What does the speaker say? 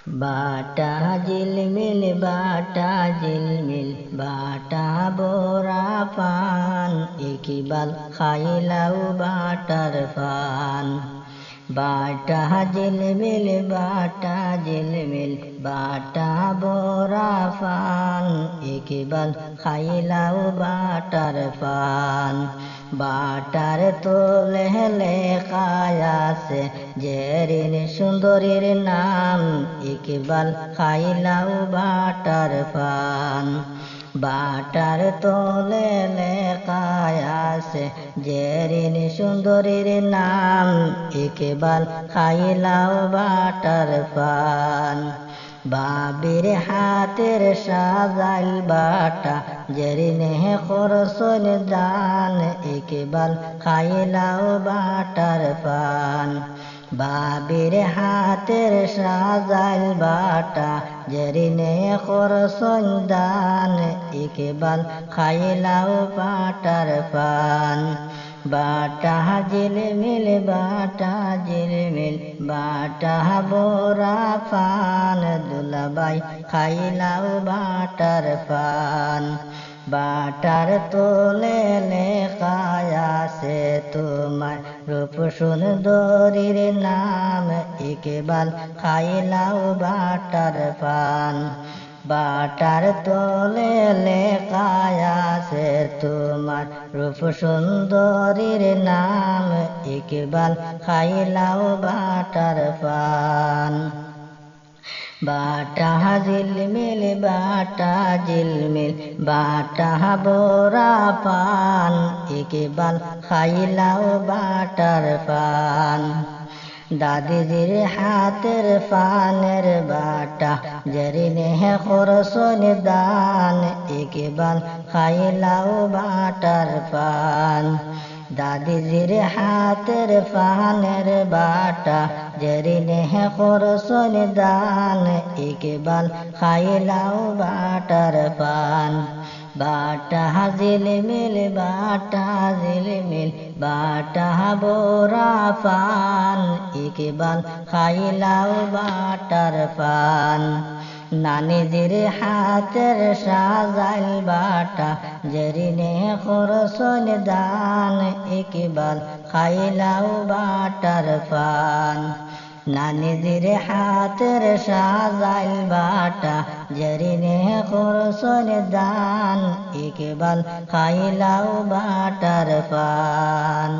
বাটা ঝিলমিল বাটা ঝিলমিল বাটা বোরা পান ইকবাল খাইলাও বাটার পান বাটা ঝিলমিল বাটা ঝিলমিল বাটা বোরা পান ইকবাল খাইলাও বাটার পান বাটার তোলে লেখায়াছে জেরিন সুন্দরীর নাম ইকবাল খাইলাও বাটার পান বাটার তোলে লেখায়াছে জেরিন সুন্দরীর নাম ইকবাল খাইলাও বাটার পান বাবির হাতের সাজাইল বাটা জেরিনে খরসন দান ইকবাল খাইলাও বাটার পান বাবির হাতের সাজাইল বাটা জেরিনে খরসন দান ইকবাল খাইলাও বাটার পান বাটা ঝিলমিল বাটা ঝিলমিল বাটা বোরা পান দুলাবাই খাইলাও বাটার পান বাটার তোলে লেখায়াছে তোমার রূপ সুন্দরীর নাম ইকবাল খাইলাও বাটার পান বাটার তোলে লেখায়াছে তোমার রূপ সুন্দরীর নাম ইকবাল খাইলাও বাটার পান বাটা ঝিলমিল বাটা ঝিলমিল বাটা বোরা পান ইকবাল খাইলাও বাটার পান দাদিজির হাতের পানের বাটা জেরিনে খরসন দান ইকবাল খাইলাও বাটার পান দাদিজির হাতের পানের বাটা জেরিনে খরসন দান ইকবাল খাইলাও বাটার পান বাটা ঝিলমিল বাটা ঝিলমিল বাটা বোরা পান ইকবাল খাইলাও বাটার পান নানিজির হাতের সাজাইল বাটা জেরিনে খরসন দান ইকবাল খাইলাও বাটার পান নানিজির হাতের সাজাইল বাটা জেরিনে খরসন দান ইকবাল খাইলাও বাটার পান।